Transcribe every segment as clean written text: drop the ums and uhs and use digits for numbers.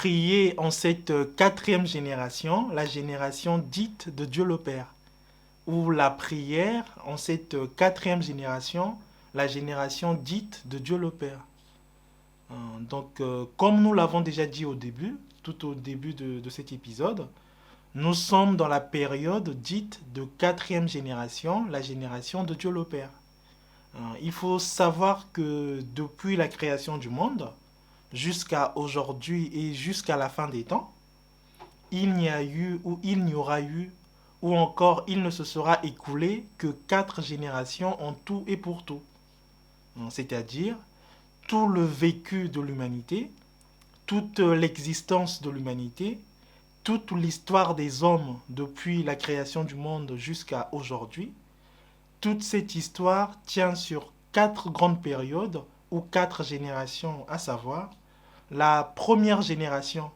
prier en cette quatrième génération, la génération dite de Dieu le Père, ou la prière en cette quatrième génération, la génération dite de Dieu le Père. Comme nous l'avons déjà dit au début, tout au début de cet épisode, nous sommes dans la période dite de quatrième génération, la génération de Dieu le Père. Il faut savoir que depuis la création du monde, jusqu'à aujourd'hui et jusqu'à la fin des temps, il n'y a eu ou il n'y aura eu ou encore il ne se sera écoulé que quatre générations en tout et pour tout. C'est-à-dire tout le vécu de l'humanité, toute l'existence de l'humanité, toute l'histoire des hommes depuis la création du monde jusqu'à aujourd'hui. Toute cette histoire tient sur quatre grandes périodes ou quatre générations, à savoir la première génération,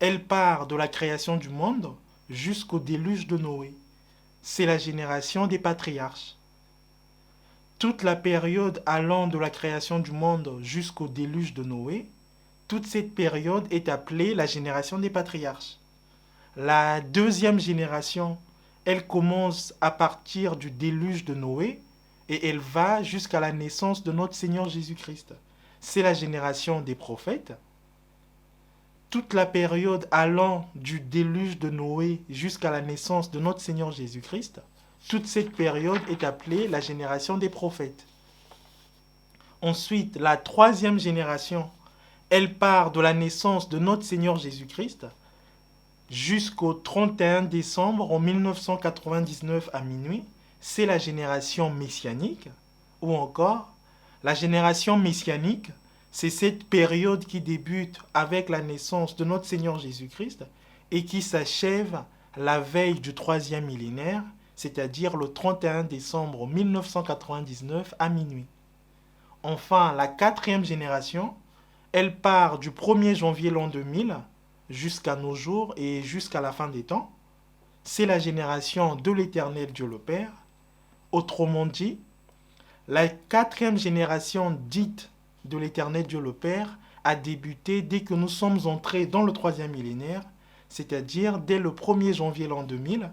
elle part de la création du monde jusqu'au déluge de Noé. C'est la génération des patriarches. Toute la période allant de la création du monde jusqu'au déluge de Noé, toute cette période est appelée la génération des patriarches. La deuxième génération, elle commence à partir du déluge de Noé et elle va jusqu'à la naissance de notre Seigneur Jésus-Christ. C'est la génération des prophètes. Toute la période allant du déluge de Noé jusqu'à la naissance de notre Seigneur Jésus-Christ, toute cette période est appelée la génération des prophètes. Ensuite, la troisième génération, elle part de la naissance de notre Seigneur Jésus-Christ jusqu'au 31 décembre en 1999 à minuit. C'est la génération messianique. Ou encore, la génération messianique, c'est cette période qui débute avec la naissance de notre Seigneur Jésus-Christ et qui s'achève la veille du troisième millénaire, c'est-à-dire le 31 décembre 1999 à minuit. Enfin, la quatrième génération, elle part du 1er janvier l'an 2000 jusqu'à nos jours et jusqu'à la fin des temps. C'est la génération de l'Éternel Dieu le Père. Autrement dit, la quatrième génération dite de l'Éternel Dieu le Père a débuté dès que nous sommes entrés dans le troisième millénaire, c'est-à-dire dès le 1er janvier l'an 2000,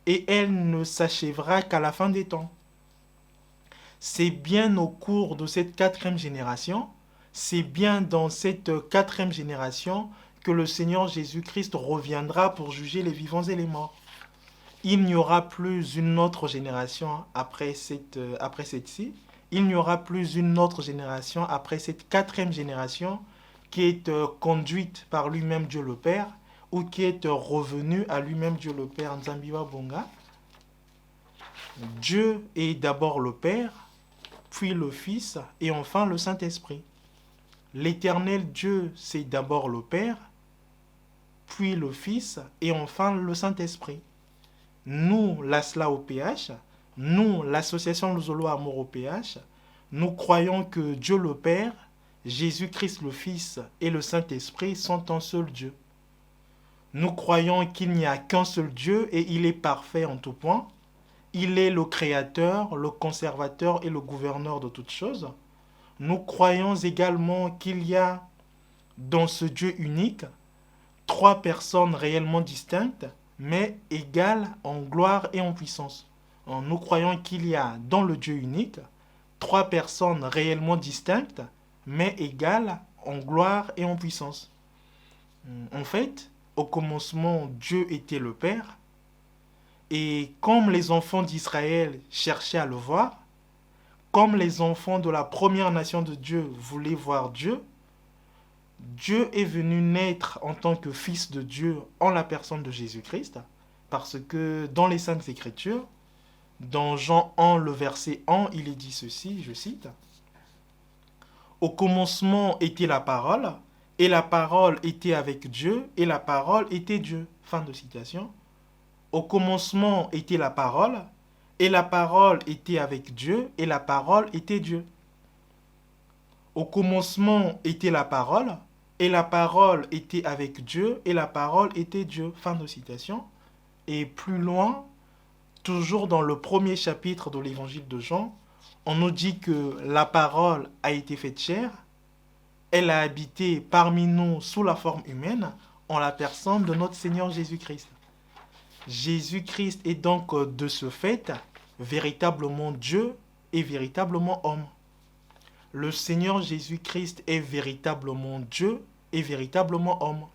et elle ne s'achèvera qu'à la fin des temps. C'est bien au cours de cette quatrième génération, c'est bien dans cette quatrième génération que le Seigneur Jésus-Christ reviendra pour juger les vivants et les morts. Il n'y aura plus une autre génération après celle-ci. Il n'y aura plus une autre génération après cette quatrième génération qui est conduite par lui-même Dieu le Père ou qui est revenue à lui-même Dieu le Père, Nzambiwa Bonga. Dieu est d'abord le Père, puis le Fils et enfin le Saint-Esprit. L'Éternel Dieu, c'est d'abord le Père, puis le Fils et enfin le Saint-Esprit. Nous, l'ASLA au PH, nous, l'association Luzolo Amour au PH, nous croyons que Dieu le Père, Jésus-Christ le Fils et le Saint-Esprit sont un seul Dieu. Nous croyons qu'il n'y a qu'un seul Dieu et il est parfait en tout point. Il est le Créateur, le Conservateur et le Gouverneur de toutes choses. Nous croyons également qu'il y a dans ce Dieu unique trois personnes réellement distinctes, mais égales en gloire et en puissance. Nous croyons qu'il y a dans le Dieu unique trois personnes réellement distinctes, mais égales en gloire et en puissance. En fait, au commencement, Dieu était le Père, et comme les enfants d'Israël cherchaient à le voir, comme les enfants de la première nation de Dieu voulaient voir Dieu, Dieu est venu naître en tant que Fils de Dieu en la personne de Jésus-Christ, parce que dans les Saintes Écritures, dans Jean 1, le verset 1, il est dit ceci, je cite, « Au commencement était la parole, et la parole était avec Dieu, et la parole était Dieu. » Fin de citation. Au commencement était la parole, et la parole était avec Dieu, et la parole était Dieu. Au commencement était la parole, et la parole était avec Dieu, et la parole était Dieu. Fin de citation. Et plus loin, toujours dans le premier chapitre de l'évangile de Jean, on nous dit que la parole a été faite chair, elle a habité parmi nous sous la forme humaine en la personne de notre Seigneur Jésus-Christ. Jésus-Christ est donc de ce fait véritablement Dieu et véritablement homme. Le Seigneur Jésus-Christ est véritablement Dieu et véritablement homme.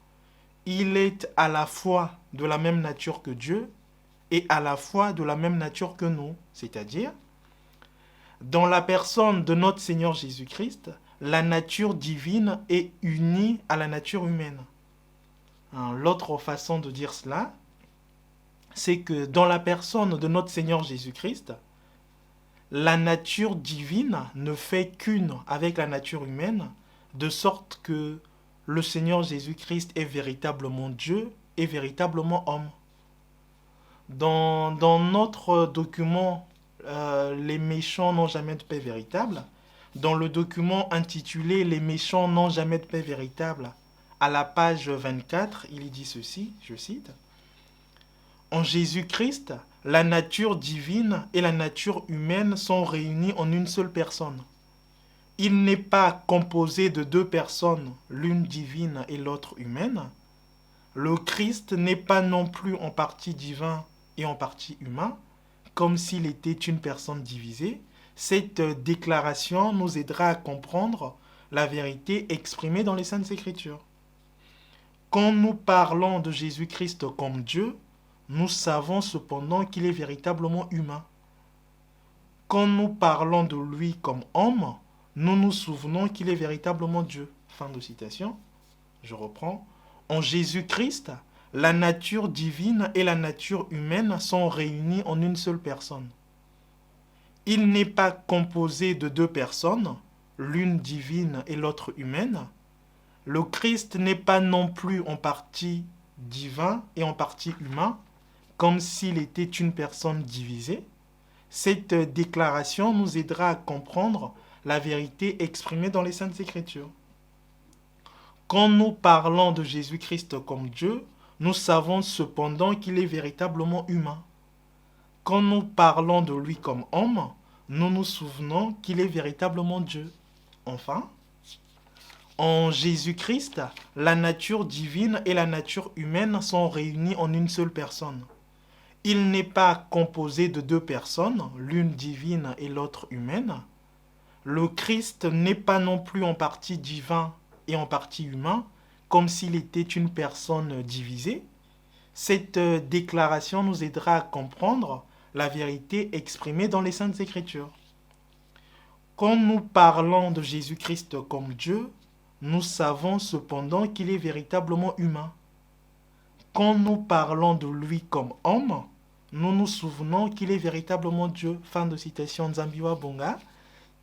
Il est à la fois de la même nature que Dieu et à la fois de la même nature que nous. C'est-à-dire, dans la personne de notre Seigneur Jésus-Christ, la nature divine est unie à la nature humaine. L'autre façon de dire cela, c'est que dans la personne de notre Seigneur Jésus-Christ, la nature divine ne fait qu'une avec la nature humaine, de sorte que le Seigneur Jésus-Christ est véritablement Dieu et véritablement homme. Dans notre document « Les méchants n'ont jamais de paix véritable », dans le document intitulé « Les méchants n'ont jamais de paix véritable », à la page 24, il y dit ceci, je cite, « En Jésus-Christ, la nature divine et la nature humaine sont réunies en une seule personne. Il n'est pas composé de deux personnes, l'une divine et l'autre humaine. Le Christ n'est pas non plus en partie divin et en partie humain, comme s'il était une personne divisée. Cette déclaration nous aidera à comprendre la vérité exprimée dans les Saintes Écritures. Quand nous parlons de Jésus-Christ comme Dieu, nous savons cependant qu'il est véritablement humain. Quand nous parlons de lui comme homme, nous nous souvenons qu'il est véritablement Dieu. Fin de citation. Je reprends. En Jésus-Christ, la nature divine et la nature humaine sont réunies en une seule personne. Il n'est pas composé de deux personnes, l'une divine et l'autre humaine. Le Christ n'est pas non plus en partie divin et en partie humain, comme s'il était une personne divisée. Cette déclaration nous aidera à comprendre la vérité exprimée dans les Saintes Écritures. Quand nous parlons de Jésus-Christ comme Dieu, nous savons cependant qu'il est véritablement humain. Quand nous parlons de lui comme homme, nous nous souvenons qu'il est véritablement Dieu. Enfin, en Jésus-Christ, la nature divine et la nature humaine sont réunies en une seule personne. Il n'est pas composé de deux personnes, l'une divine et l'autre humaine. Le Christ n'est pas non plus en partie divin et en partie humain, comme s'il était une personne divisée. Cette déclaration nous aidera à comprendre la vérité exprimée dans les Saintes Écritures. Quand nous parlons de Jésus-Christ comme Dieu, nous savons cependant qu'il est véritablement humain. Quand nous parlons de lui comme homme, nous nous souvenons qu'il est véritablement Dieu. Fin de citation Nzambiwa Bonga.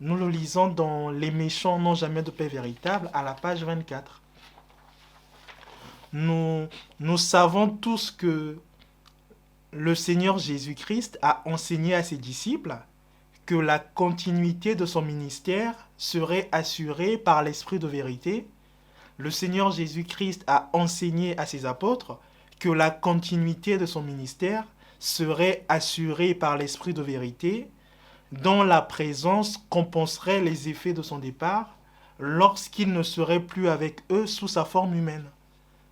Nous le lisons dans Les méchants n'ont jamais de paix véritable à la page 24. Nous savons tous que le Seigneur Jésus-Christ a enseigné à ses disciples que la continuité de son ministère serait assurée par l'Esprit de vérité. Le Seigneur Jésus-Christ a enseigné à ses apôtres que la continuité de son ministère serait assurée par l'Esprit de vérité, dont la présence compenserait les effets de son départ lorsqu'il ne serait plus avec eux sous sa forme humaine.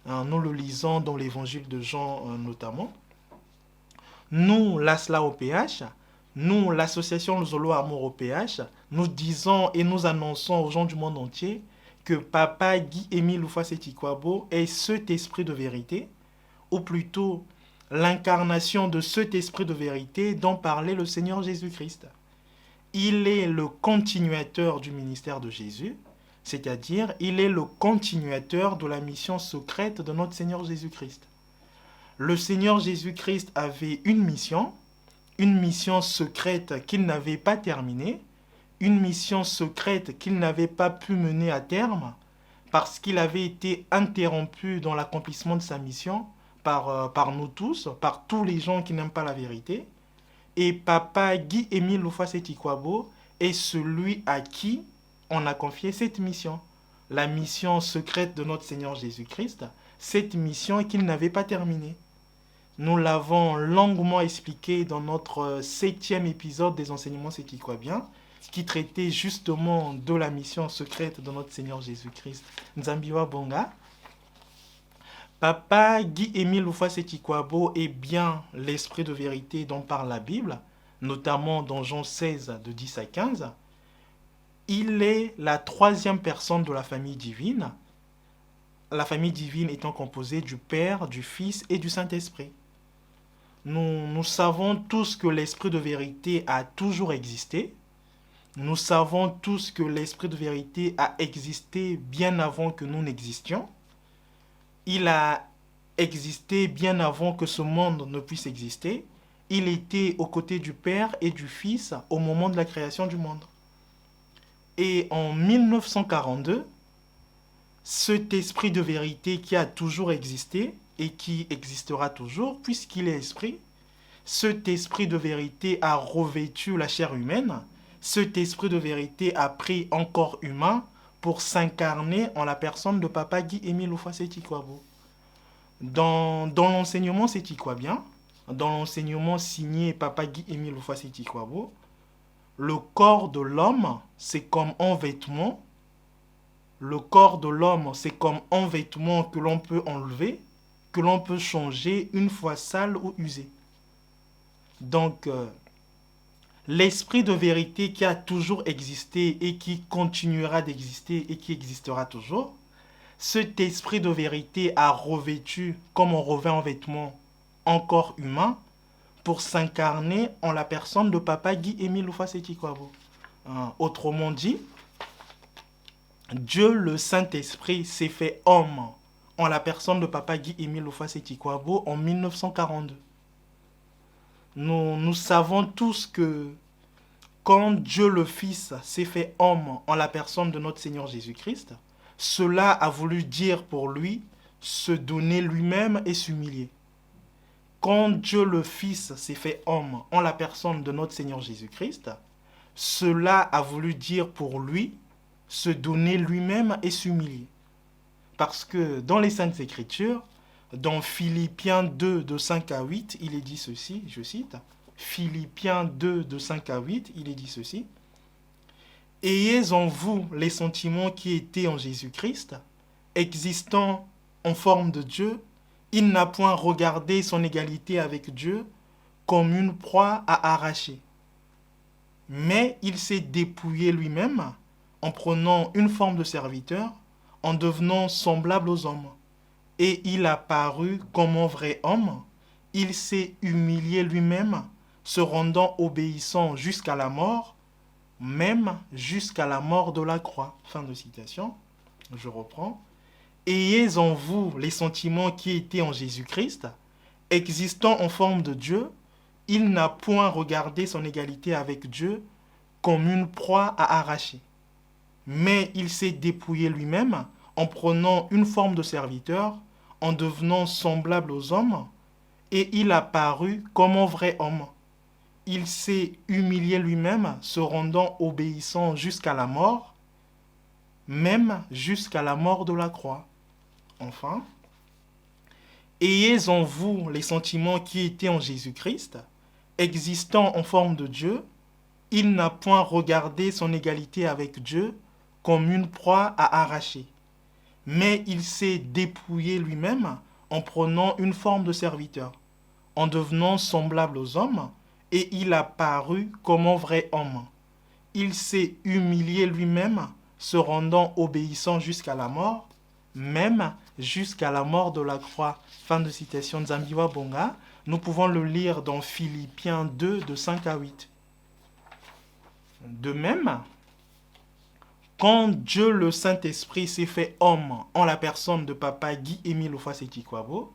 Nous le lisons dans l'évangile de Jean notamment. Nous, l'ASLA au PH, nous, l'association Zolo Amour au PH, nous disons et nous annonçons aux gens du monde entier que Papa Guy-Émile Oufaseti-Kwabo est cet esprit de vérité, ou plutôt l'incarnation de cet esprit de vérité dont parlait le Seigneur Jésus-Christ. Il est le continuateur du ministère de Jésus, c'est-à-dire il est le continuateur de la mission secrète de notre Seigneur Jésus-Christ. Le Seigneur Jésus-Christ avait une mission secrète qu'il n'avait pas terminée, une mission secrète qu'il n'avait pas pu mener à terme parce qu'il avait été interrompu dans l'accomplissement de sa mission par nous tous, par tous les gens qui n'aiment pas la vérité. Et Papa Guy-Émile Oufaseti-Kwabo est celui à qui on a confié cette mission, la mission secrète de notre Seigneur Jésus-Christ, cette mission qu'il n'avait pas terminée. Nous l'avons longuement expliqué dans notre 7e épisode des enseignements C'est qui quoi bien, qui traitait justement de la mission secrète de notre Seigneur Jésus-Christ. Nzambiwa Bonga. Papa Guy-Émile Loufasé-Tikwabo est bien l'esprit de vérité dont parle la Bible, notamment dans Jean 16, de 10 à 15. Il est la troisième personne de la famille divine, la famille divine étant composée du Père, du Fils et du Saint-Esprit. Nous savons tous que l'esprit de vérité a toujours existé. Nous savons tous que l'esprit de vérité a existé bien avant que nous n'existions. Il a existé bien avant que ce monde ne puisse exister. Il était aux côtés du Père et du Fils au moment de la création du monde. Et en 1942, cet esprit de vérité qui a toujours existé et qui existera toujours, puisqu'il est esprit, cet esprit de vérité a revêtu la chair humaine. Cet esprit de vérité a pris un corps humain pour s'incarner en la personne de Papa Guy-Émile Loufasé-Tikwabo. Dans l'enseignement, c'est quoi bien? Dans l'enseignement signé Papa Guy-Émile Loufasé-Tikwabo, le corps de l'homme, c'est comme un vêtement. Le corps de l'homme, c'est comme un vêtement que l'on peut enlever, que l'on peut changer une fois sale ou usé. Donc, l'esprit de vérité qui a toujours existé et qui continuera d'exister et qui existera toujours, cet esprit de vérité a revêtu, comme on revêt un vêtement, un corps humain pour s'incarner en la personne de Papa Guy-Émile Loufasé-Tikwabo. Autrement dit, Dieu le Saint-Esprit s'est fait homme en la personne de Papa Guy-Émile Loufasé-Tikwabo en 1942. Nous savons tous que quand Dieu le Fils s'est fait homme en la personne de notre Seigneur Jésus-Christ, cela a voulu dire pour lui se donner lui-même et s'humilier. Quand Dieu le Fils s'est fait homme en la personne de notre Seigneur Jésus-Christ, cela a voulu dire pour lui se donner lui-même et s'humilier. Parce que dans les Saintes Écritures, dans Philippiens 2, de 5 à 8, il est dit ceci, je cite, Philippiens 2, de 5 à 8, il est dit ceci, « Ayez en vous les sentiments qui étaient en Jésus-Christ, existant en forme de Dieu, il n'a point regardé son égalité avec Dieu comme une proie à arracher. Mais il s'est dépouillé lui-même en prenant une forme de serviteur, en devenant semblable aux hommes. Et il a paru comme un vrai homme. Il s'est humilié lui-même, se rendant obéissant jusqu'à la mort, même jusqu'à la mort de la croix. » Fin de citation. Je reprends. « Ayez en vous les sentiments qui étaient en Jésus-Christ, existant en forme de Dieu, il n'a point regardé son égalité avec Dieu comme une proie à arracher. Mais il s'est dépouillé lui-même en prenant une forme de serviteur, en devenant semblable aux hommes, et il a paru comme un vrai homme. Il s'est humilié lui-même, se rendant obéissant jusqu'à la mort, même jusqu'à la mort de la croix. Enfin, ayez en vous les sentiments qui étaient en Jésus-Christ, existant en forme de Dieu, il n'a point regardé son égalité avec Dieu comme une proie à arracher. Mais il s'est dépouillé lui-même en prenant une forme de serviteur, en devenant semblable aux hommes, et il a paru comme un vrai homme. Il s'est humilié lui-même, se rendant obéissant jusqu'à la mort, même jusqu'à la mort de la croix. Fin de citation de Nzambiwa Bonga. Nous pouvons le lire dans Philippiens 2, de 5 à 8. De même, quand Dieu le Saint-Esprit s'est fait homme en la personne de Papa Guy-Émile Loufasé-Tikwabo,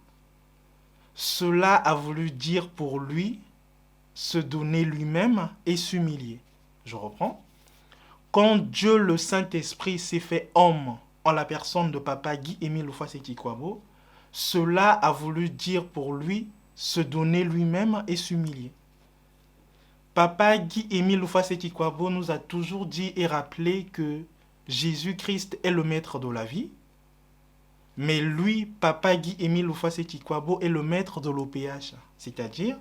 cela a voulu dire pour lui se donner lui-même et s'humilier. Je reprends. Quand Dieu le Saint-Esprit s'est fait homme en la personne de Papa Guy-Émile Loufasé-Tikwabo, cela a voulu dire pour lui se donner lui-même et s'humilier. Papa Guy-Émile Loufasé-Tikwabo nous a toujours dit et rappelé que Jésus-Christ est le maître de la vie, mais lui, Papa Guy-Émile Loufasé-Tikwabo, est le maître de l'OPH, c'est-à-dire,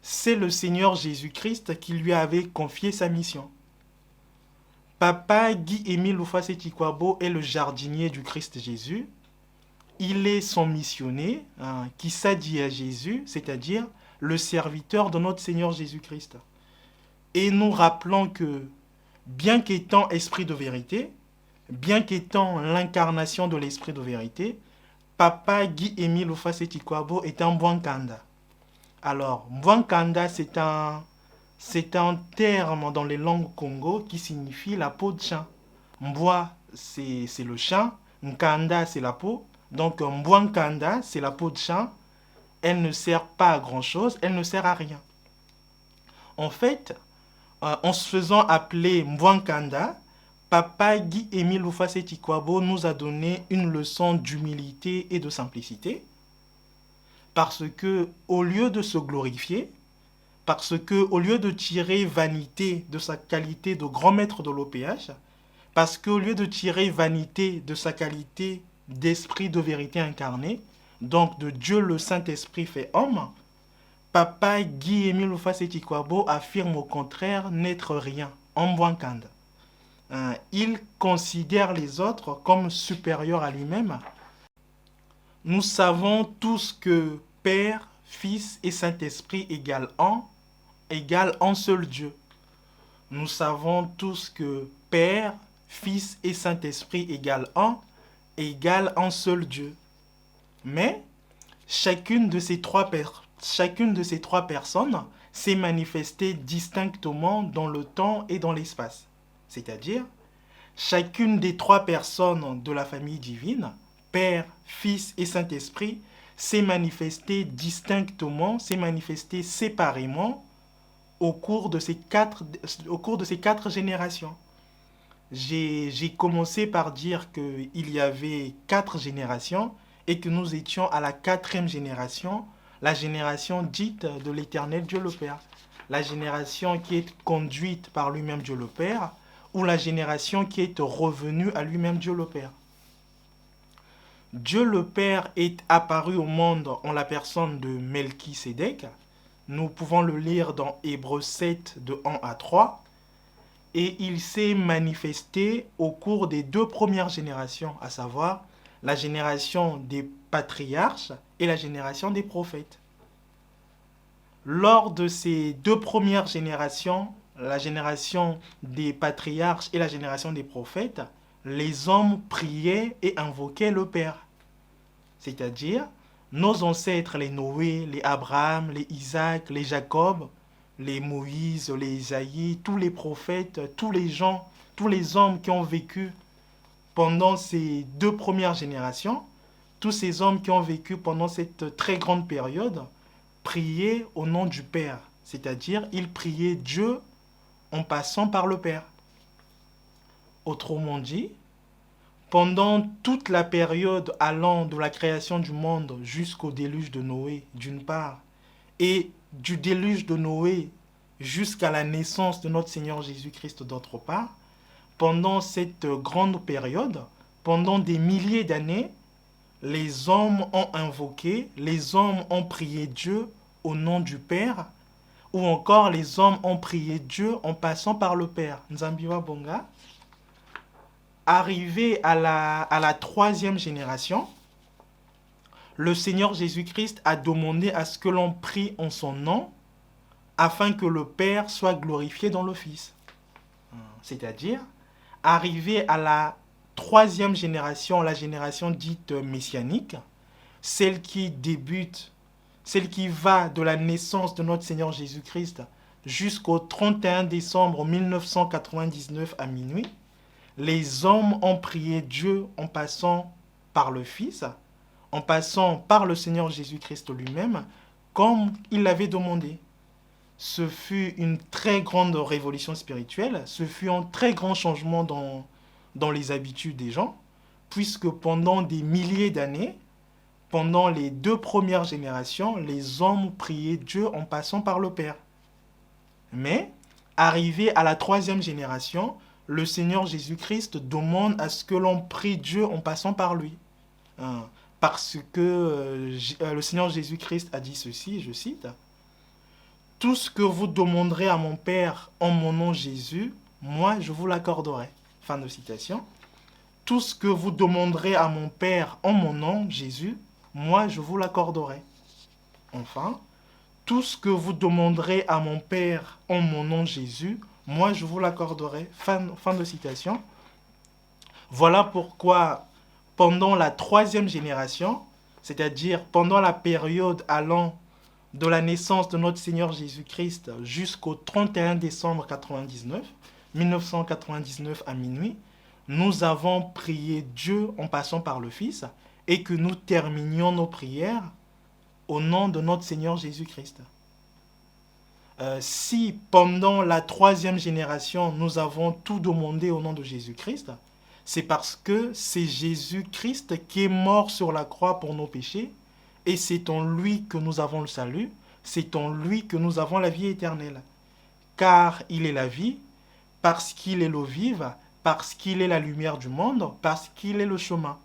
c'est le Seigneur Jésus-Christ qui lui avait confié sa mission. Papa Guy-Émile Loufasé-Tikwabo est le jardinier du Christ Jésus. Il est son missionnaire qui s'addit à Jésus, c'est-à-dire le serviteur de notre Seigneur Jésus-Christ. Et nous rappelons que, bien qu'étant esprit de vérité, bien qu'étant l'incarnation de l'esprit de vérité, Papa Guy-Émile Loufasé-Tikwabo est un Mbwankanda. Alors, Mbwankanda, c'est un terme dans les langues Congo qui signifie la peau de chien. Mbwa, c'est le chien. Nkanda, c'est la peau. Donc, Mbwankanda, c'est la peau de chien. Elle ne sert pas à grand-chose, elle ne sert à rien. En fait, en se faisant appeler Mbwankanda, Papa Guy-Émile Loufasé-Tikwabo nous a donné une leçon d'humilité et de simplicité. Parce que, au lieu de se glorifier, parce que, au lieu de tirer vanité de sa qualité de grand maître de l'OPH, parce qu'au lieu de tirer vanité de sa qualité d'esprit de vérité incarné, donc de Dieu le Saint-Esprit fait homme, Papa Guy-Émile Loufasé-Tikwabo affirme au contraire n'être rien, Mbwankanda. Il considère les autres comme supérieurs à lui-même. Nous savons tous que Père, Fils et Saint-Esprit égale un seul Dieu. Nous savons tous que Père, Fils et Saint-Esprit égale un seul Dieu. Mais chacune de ces trois personnes s'est manifestée distinctement dans le temps et dans l'espace. C'est-à-dire, chacune des trois personnes de la famille divine, Père, Fils et Saint-Esprit, s'est manifestée distinctement, s'est manifestée séparément au cours de ces quatre générations. J'ai commencé par dire qu'il y avait 4 générations et que nous étions à la 4e génération, la génération dite de l'Éternel Dieu le Père. La génération qui est conduite par lui-même Dieu le Père, ou la génération qui est revenue à lui-même Dieu le Père. Dieu le Père est apparu au monde en la personne de Melchisédek. Nous pouvons le lire dans Hébreux 7 de 1 à 3. Et il s'est manifesté au cours des 2 premières générations, à savoir la génération des patriarches et la génération des prophètes. Lors de ces 2 premières générations, la génération des patriarches et la génération des prophètes, les hommes priaient et invoquaient le Père. C'est-à-dire, nos ancêtres, les Noé, les Abraham, les Isaac, les Jacob, les Moïse, les Isaïe, tous les prophètes, tous les hommes qui ont vécu pendant ces 2 premières générations, tous ces hommes qui ont vécu pendant cette très grande période, priaient au nom du Père. C'est-à-dire, ils priaient Dieu en passant par le Père. Autrement dit, pendant toute la période allant de la création du monde jusqu'au déluge de Noé, d'une part, et du déluge de Noé jusqu'à la naissance de notre Seigneur Jésus-Christ d'autre part, pendant cette grande période, pendant des milliers d'années, les hommes ont invoqué, les hommes ont prié Dieu au nom du Père, ou encore les hommes ont prié Dieu en passant par le Père. Nzambiwa Bonga. Arrivé à la 3e génération, le Seigneur Jésus-Christ a demandé à ce que l'on prie en son nom afin que le Père soit glorifié dans le Fils. C'est-à-dire, arrivé à la 3e génération, la génération dite messianique, celle qui va de la naissance de notre Seigneur Jésus-Christ jusqu'au 31 décembre 1999 à minuit, les hommes ont prié Dieu en passant par le Fils, en passant par le Seigneur Jésus-Christ lui-même, comme il l'avait demandé. Ce fut une très grande révolution spirituelle, ce fut un très grand changement dans les habitudes des gens, puisque pendant des milliers d'années, pendant les 2 premières générations, les hommes priaient Dieu en passant par le Père. Mais, arrivé à la 3e génération, le Seigneur Jésus-Christ demande à ce que l'on prie Dieu en passant par lui. Parce que le Seigneur Jésus-Christ a dit ceci, je cite, « Tout ce que vous demanderez à mon Père en mon nom Jésus, moi je vous l'accorderai. Fin de citation. Tout ce que vous demanderez à mon Père en mon nom, Jésus, moi je vous l'accorderai. Enfin, tout ce que vous demanderez à mon Père en mon nom, Jésus, moi je vous l'accorderai. Fin de citation. Voilà pourquoi, pendant la troisième génération, c'est-à-dire pendant la période allant de la naissance de notre Seigneur Jésus-Christ jusqu'au 31 décembre 1999 à minuit, nous avons prié Dieu en passant par le Fils et que nous terminions nos prières au nom de notre Seigneur Jésus-Christ. Si pendant la troisième génération, nous avons tout demandé au nom de Jésus-Christ, c'est parce que c'est Jésus-Christ qui est mort sur la croix pour nos péchés et c'est en lui que nous avons le salut, c'est en lui que nous avons la vie éternelle. Car il est la vie, parce qu'il est l'eau vive, parce qu'il est la lumière du monde, parce qu'il est le chemin.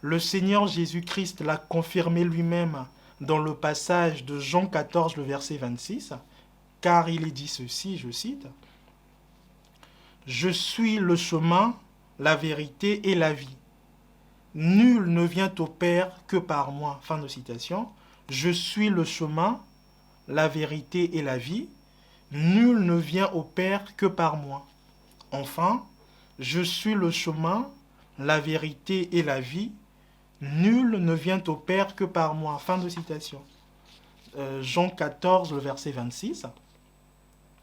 Le Seigneur Jésus-Christ l'a confirmé lui-même dans le passage de Jean 14, le verset 26, car il est dit ceci, je cite, « Je suis le chemin, la vérité et la vie. Nul ne vient au Père que par moi. » Fin de citation. « Je suis le chemin, la vérité et la vie. Nul ne vient au Père que par moi. » Enfin, « Je suis le chemin, la vérité et la vie. Nul ne vient au Père que par moi. » Fin de citation. Jean 14, le verset 26.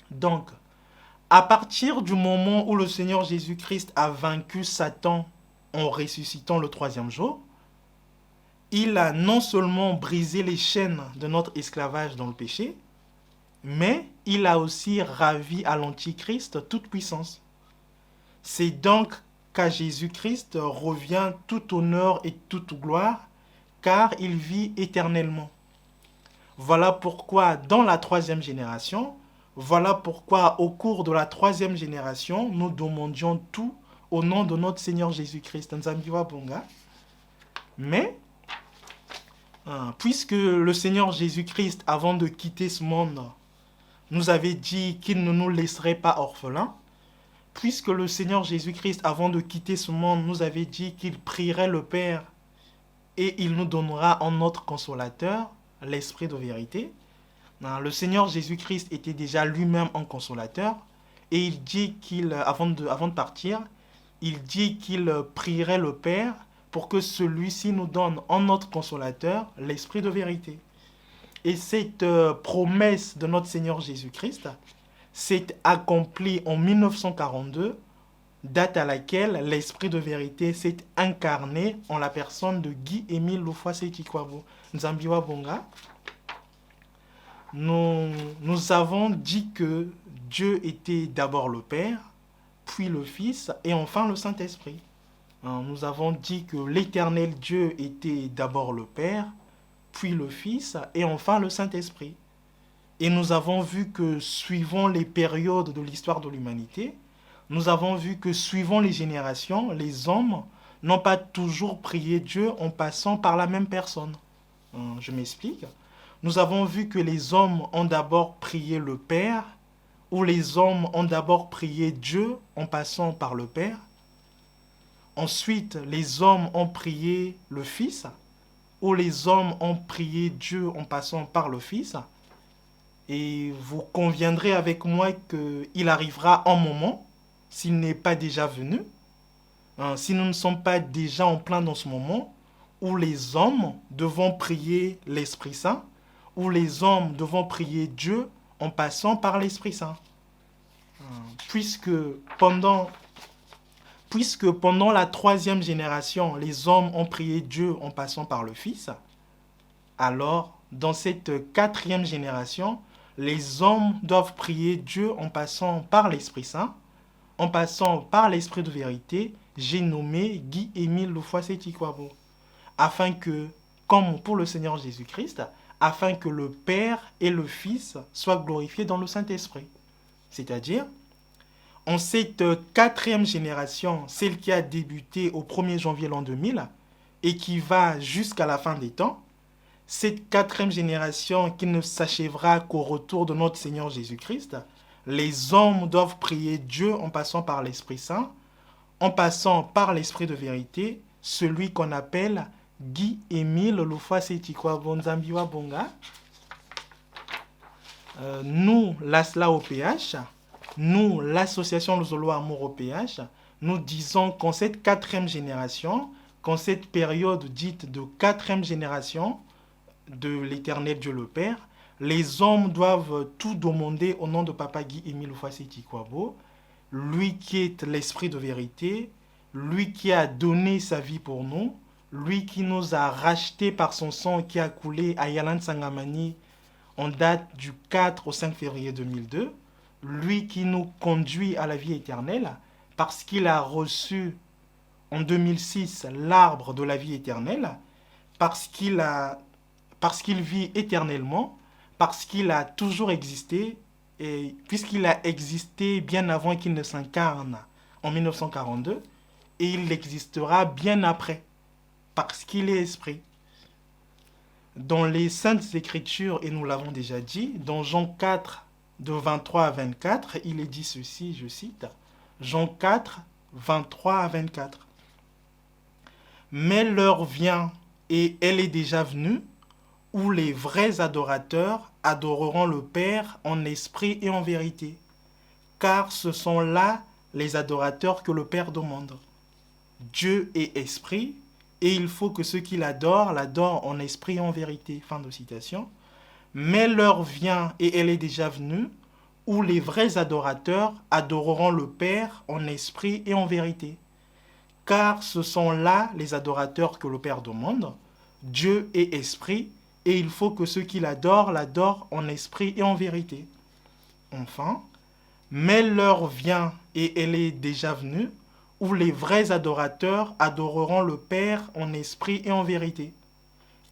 Donc, à partir du moment où le Seigneur Jésus-Christ a vaincu Satan en ressuscitant le troisième jour, il a non seulement brisé les chaînes de notre esclavage dans le péché, mais il a aussi ravi à l'Antichrist toute puissance. C'est donc qu'à Jésus-Christ revient tout honneur et toute gloire, car il vit éternellement. Voilà pourquoi dans la troisième génération, voilà pourquoi au cours de la troisième génération, nous demandions tout au nom de notre Seigneur Jésus-Christ. Mais, puisque le Seigneur Jésus-Christ, avant de quitter ce monde, nous avait dit qu'il ne nous laisserait pas orphelins, puisque le Seigneur Jésus-Christ, avant de quitter ce monde, nous avait dit qu'il prierait le Père et il nous donnera en notre consolateur l'Esprit de vérité. Le Seigneur Jésus-Christ était déjà lui-même un consolateur et il dit avant de partir, il dit qu'il prierait le Père pour que celui-ci nous donne en notre consolateur l'Esprit de vérité. Et cette promesse de notre Seigneur Jésus-Christ s'est accomplie en 1942, date à laquelle l'Esprit de vérité s'est incarné en la personne de Guy-Émile Loufoissé-Kikwabo Nzambiwa Bonga. Nous avons dit que Dieu était d'abord le Père, puis le Fils et enfin le Saint-Esprit. Nous avons dit que l'éternel Dieu était d'abord le Père, puis le Fils et enfin le Saint-Esprit. Et nous avons vu que suivant les périodes de l'histoire de l'humanité, nous avons vu que suivant les générations, les hommes n'ont pas toujours prié Dieu en passant par la même personne. Je m'explique. Nous avons vu que les hommes ont d'abord prié le Père, ou les hommes ont d'abord prié Dieu en passant par le Père. Ensuite, les hommes ont prié le Fils, ou les hommes ont prié Dieu en passant par le Fils. Et vous conviendrez avec moi qu'il arrivera un moment, s'il n'est pas déjà venu, si nous ne sommes pas déjà en plein dans ce moment, où les hommes devront prier l'Esprit Saint, où les hommes devront prier Dieu en passant par l'Esprit Saint. Puisque pendant la troisième génération, les hommes ont prié Dieu en passant par le Fils, alors dans cette quatrième génération, les hommes doivent prier Dieu en passant par l'Esprit Saint, en passant par l'Esprit de vérité, j'ai nommé Guy-Émile Loufoissé-Kikwabo, afin que, comme pour le Seigneur Jésus-Christ, afin que le Père et le Fils soient glorifiés dans le Saint-Esprit. C'est-à-dire, en cette quatrième génération, celle qui a débuté au 1er janvier l'an 2000 et qui va jusqu'à la fin des temps, cette quatrième génération qui ne s'achèvera qu'au retour de notre Seigneur Jésus-Christ, Les hommes doivent prier Dieu en passant par l'Esprit Saint, en passant par l'Esprit de vérité, celui qu'on appelle Guy-Émile Lufwasi-Tikwa Bonzambiwa Bonga. Nous, l'ASLA OPH, nous, l'association Lozolo Amour OPH, nous disons qu'en cette quatrième génération, qu'en cette période dite de quatrième génération de l'Éternel Dieu le Père, les hommes doivent tout demander au nom de Papa Guy-Émile Lufwasi-Tikwa, lui qui est l'Esprit de vérité, lui qui a donné sa vie pour nous, lui qui nous a rachetés par son sang qui a coulé à Yalan Sangamani en date du 4 au 5 février 2002, lui qui nous conduit à la vie éternelle parce qu'il a reçu en 2006 l'arbre de la vie éternelle, parce qu'il vit éternellement, parce qu'il a toujours existé, et puisqu'il a existé bien avant qu'il ne s'incarne en 1942, et il existera bien après, parce qu'il est esprit. Dans les Saintes Écritures, et nous l'avons déjà dit, dans Jean 4, de 23 à 24, il est dit ceci, je cite, Jean 4, 23 à 24. Mais l'heure vient, et elle est déjà venue, où les vrais adorateurs adoreront le Père en esprit et en vérité, car ce sont là les adorateurs que le Père demande. Dieu est esprit, et il faut que ceux qui l'adorent en esprit et en vérité. Fin de citation. Mais l'heure vient, et elle est déjà venue, où les vrais adorateurs adoreront le Père en esprit et en vérité, car ce sont là les adorateurs que le Père demande. Dieu est esprit, et il faut que ceux qui l'adorent en esprit et en vérité. Enfin, mais l'heure vient, et elle est déjà venue, où les vrais adorateurs adoreront le Père en esprit et en vérité,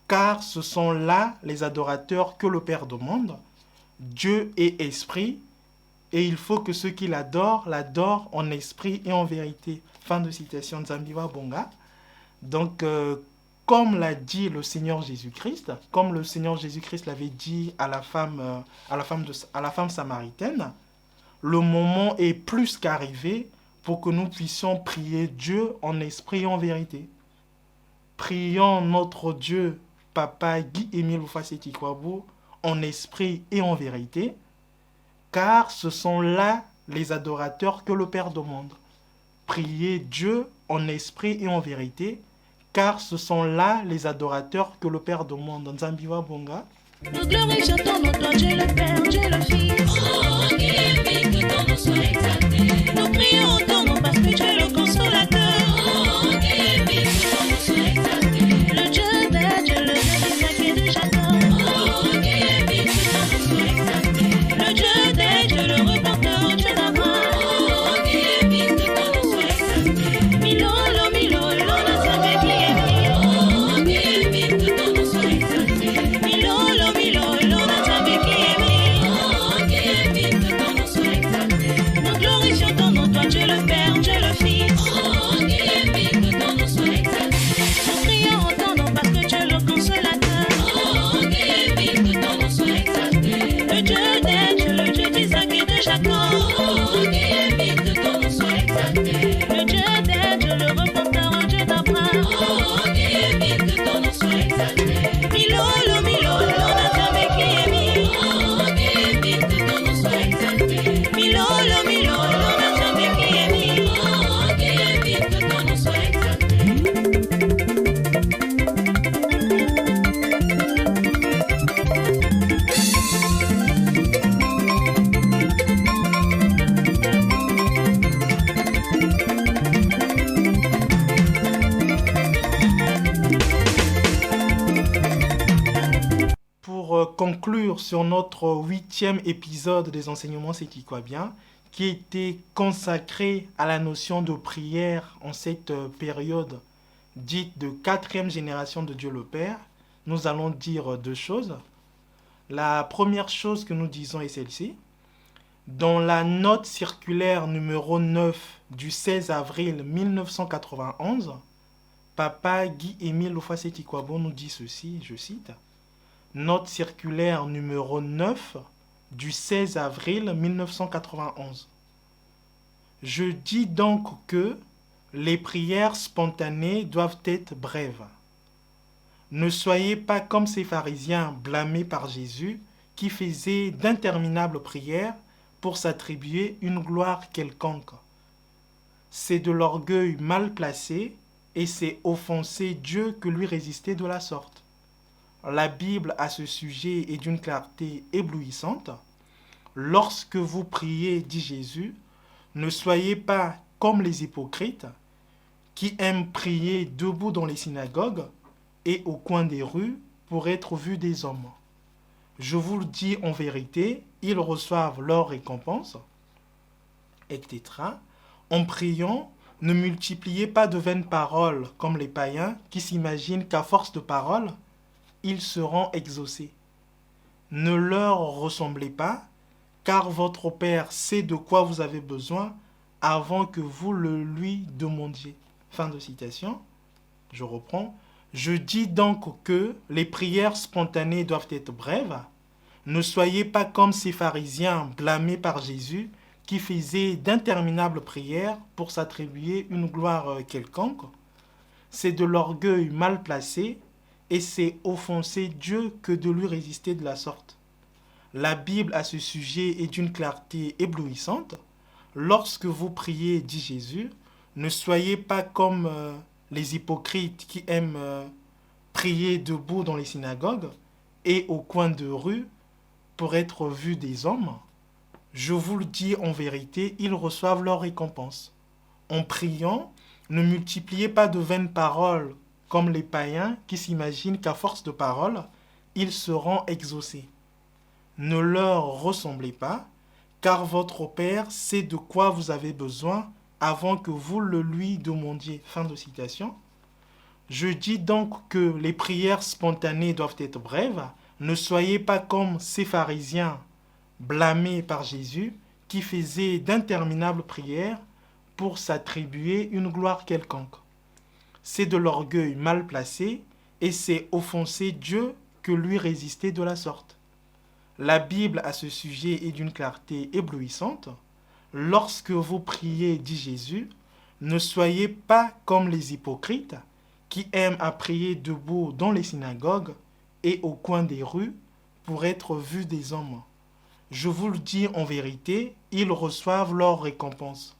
car ce sont là les adorateurs que le Père demande. Dieu est esprit, et il faut que ceux qui l'adorent en esprit et en vérité. Fin de citation de Zambiwa Bonga. Donc, comme l'a dit le Seigneur Jésus-Christ, comme le Seigneur Jésus-Christ l'avait dit à la femme samaritaine, le moment est plus qu'arrivé pour que nous puissions prier Dieu en esprit et en vérité. Prions notre Dieu, Papa Guy-Émile Lufwasi-Tikwa, en esprit et en vérité, car ce sont là les adorateurs que le Père demande. Priez Dieu en esprit et en vérité, car ce sont là les adorateurs que le Père demande. Nzambiwa Bonga. Nous glorifions notre Dieu le Père, Dieu le Fils. Oh, que ton nom soit exalté. Nous prions ton nom parce que tu es le consolateur. Oh, que ton nom soit exalté. Le Dieu des dieux, le Dieu d'Isaac et de Jacob. Oh, que ton nom soit exalté. Le Dieu des dieux, le repenteur, Dieu d'Abraham. Oh, que ton nom soit exalté. Milolo, milolo, la savé qui est mis. Oh, que ton nom soit exalté. Milolo, milolo, la savé qui est mis. Oh, que ton nom soit exalté. Nous glorifions ton nom, toi Dieu le Père, Dieu le Fils. Oh, que ton nom soit exalté. Nous prions en ton nom parce que tu es le consolateur. Oh, que ton nom soit exalté. Le Dieu des dieux, le Dieu d'Isaac et de Jacob. Oh, que ton nom soit exalté. Le Dieu des dieux, le repenteur, Dieu d'Abraham. Oh, que ton nom soit exalté. Milolo, milolo, la savé qui est mis. Oh, que ton nom soit exalté. Milolo, milolo, la savé qui est mis. Oh, que ton nom soit exalté. Pour conclure sur notre 8e épisode des enseignements C'est qui quoi bien, qui était consacré à la notion de prière en cette période dite de 4e génération de Dieu le Père, nous allons dire deux choses. La première chose que nous disons est celle-ci. Dans la note circulaire numéro 9 du 16 avril 1991, Papa Guy-Émile Lufwasi-Tikwa nous dit ceci, je cite, note circulaire numéro 9 du 16 avril 1991. Je dis donc que les prières spontanées doivent être brèves. Ne soyez pas comme ces pharisiens blâmés par Jésus qui faisaient d'interminables prières pour s'attribuer une gloire quelconque. C'est de l'orgueil mal placé et c'est offenser Dieu que lui résister de la sorte. La Bible à ce sujet est d'une clarté éblouissante. Lorsque vous priez, dit Jésus, ne soyez pas comme les hypocrites qui aiment prier debout dans les synagogues et au coin des rues pour être vus des hommes. Je vous le dis en vérité, ils reçoivent leur récompense, etc. En priant, ne multipliez pas de vaines paroles comme les païens qui s'imaginent qu'à force de paroles, ils seront exaucés. Ne leur ressemblez pas, car votre Père sait de quoi vous avez besoin avant que vous le lui demandiez. Fin de citation. Je reprends. Je dis donc que les prières spontanées doivent être brèves. Ne soyez pas comme ces pharisiens blâmés par Jésus qui faisaient d'interminables prières pour s'attribuer une gloire quelconque. C'est de l'orgueil mal placé et c'est offenser Dieu que de lui résister de la sorte. La Bible à ce sujet est d'une clarté éblouissante. Lorsque vous priez, dit Jésus, ne soyez pas comme les hypocrites qui aiment prier debout dans les synagogues et au coin de rue pour être vus des hommes. Je vous le dis en vérité, ils reçoivent leur récompense. En priant, ne multipliez pas de vaines paroles comme les païens qui s'imaginent qu'à force de paroles, ils seront exaucés. Ne leur ressemblez pas, car votre Père sait de quoi vous avez besoin avant que vous le lui demandiez. Fin de citation. Je dis donc que les prières spontanées doivent être brèves. Ne soyez pas comme ces pharisiens blâmés par Jésus qui faisaient d'interminables prières pour s'attribuer une gloire quelconque. C'est de l'orgueil mal placé et c'est offenser Dieu que lui résister de la sorte. La Bible à ce sujet est d'une clarté éblouissante. Lorsque vous priez, dit Jésus, ne soyez pas comme les hypocrites qui aiment à prier debout dans les synagogues et au coin des rues pour être vus des hommes. Je vous le dis en vérité, ils reçoivent leur récompense.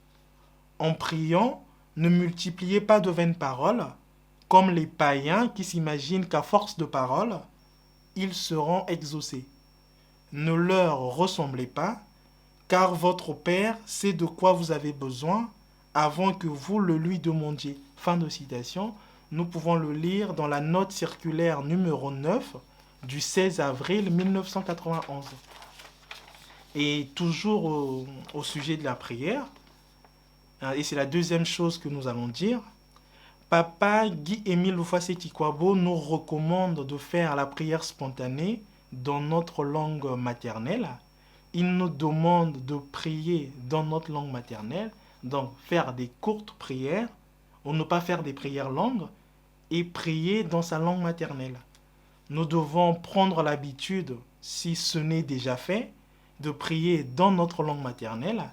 En priant, ne multipliez pas de vaines paroles, comme les païens qui s'imaginent qu'à force de paroles, ils seront exaucés. Ne leur ressemblez pas, car votre Père sait de quoi vous avez besoin avant que vous le lui demandiez. Fin de citation. Nous pouvons le lire dans la note circulaire numéro 9 du 16 avril 1991. Et toujours au sujet de la prière, et c'est la deuxième chose que nous allons dire, Papa Guy-Émile Loufasé-Tikwabo nous recommande de faire la prière spontanée dans notre langue maternelle. Il nous demande de prier dans notre langue maternelle, donc faire des courtes prières, ou ne pas faire des prières longues, et prier dans sa langue maternelle. Nous devons prendre l'habitude, si ce n'est déjà fait, de prier dans notre langue maternelle.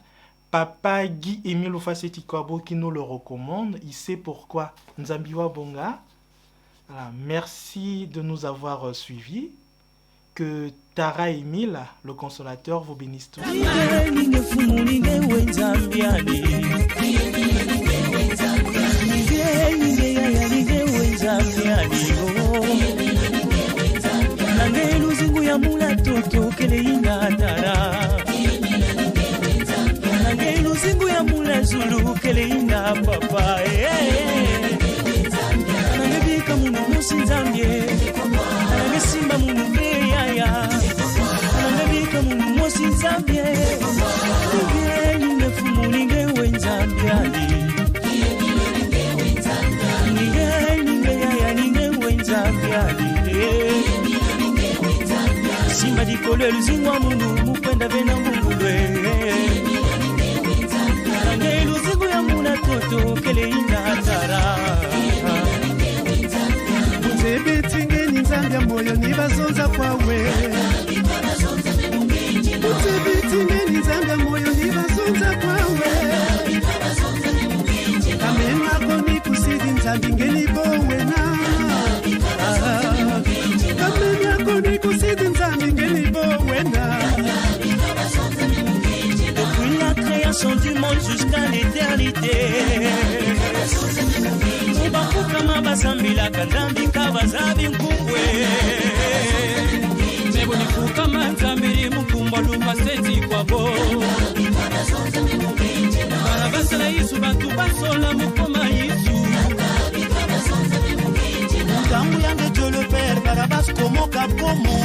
Papa Guy-Émile Loufasé-Tikwabo qui nous le recommande, il sait pourquoi. Nzambiwa Bonga, voilà, merci de nous avoir suivis. Que Tara Émile, le consolateur, vous bénisse tous. Simba dikolo luzingwa mundu mupenda vena mungulwe Nange luzingu ya mula toto kele inga atara Muzebe tinge nizanga moyo nibazonza kwawe nzambi ngeni bowena kamenya koni kusidi nzambi ngeni bowena. Depuis la création du monde jusqu'à l'éternité, Mubakukama basambila kanzambi kabazabi nkubwe. Nebonifukama nzambiri mukumba lupaseti kwabo. Barabasala Yesu bantu basola mukoma Yesu. Mutangu yange Dieu le Père Barabas komo kapomo.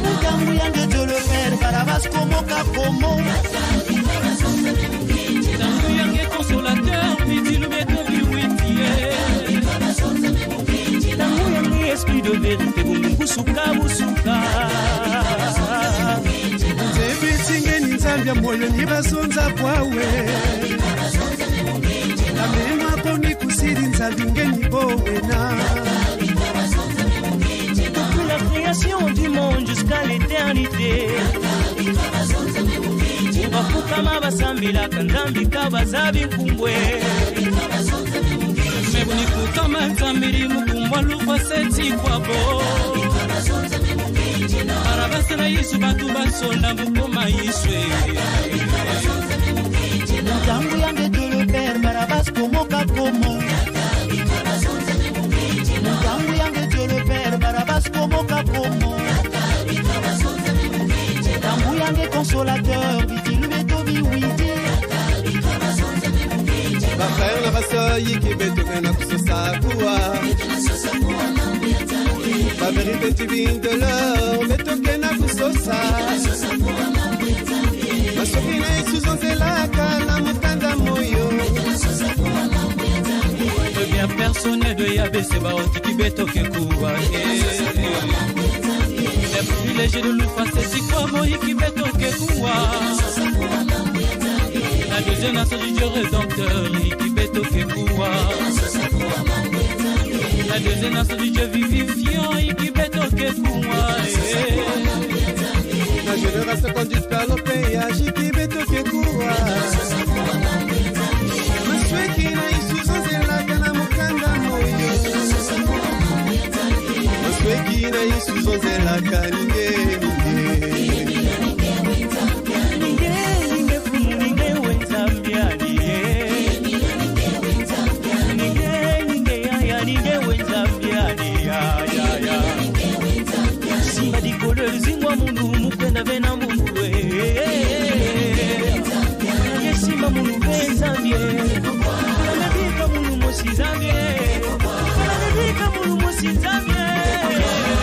Mutangu yange Dieu le Père Barabas komo kapomo. Mutangu yange consolateur piti lumeto biwitie. Mutangu yange esprit de vérité bungu suka busuka. Zebisingeni nzambi ya moyo nibasonza kwawe. Kamema koni kusidi nzambi ngeni bowena. Depuis la création du monde jusqu'à l'éternité, Mubakukama basambila kanzambi kabazabi nkumbwe. Mebonifukama nzambiri mukumba lupaseti kwabo. Barabasala Yesu bantu basonda mukoma Yesu. Mutangu yange Dieu le Père Barabas komo kapomo. Mutangu yange Dieu le Père Barabas komo kapomo. Mutangu yange consolateur bitil beto biwiti. Bafrère na basoyi kibetoke na kusosa kuwa. Baverite divine de l'or betoke na kusosa. Masoki na Yesu zonzelaka na mukanda moyo. Le bien personnel de Yahvé Sebaot qui betoke kuwa. Les privilégiés de l'Ufaseti kwa mohi qui betoke kuwa. La deuxième nation du Dieu rédempteur qui betoke kuwa. La deuxième nation du Dieu vivifiant qui betoke kuwa. La génération conduite par le péage qui betoke kuwa. Masweki na Yesu zonzelaka na mukanda moyo. Masweki na Yesu zonzelaka ninge. Simba dikolo zingwa mundu mukwenda vena mundu simba mundu benzambye anabika mundu mosizambye anabika mundu mosizambye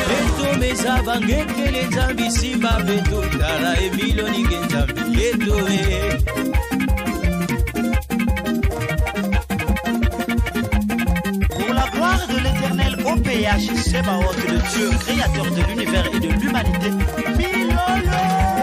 beto meza bangekele nzambi simba beto tala emilo ninge nzambi yeto Pour la gloire de l'Éternel au PH Sebaot, le Dieu créateur de l'univers et de l'humanité, Milolo.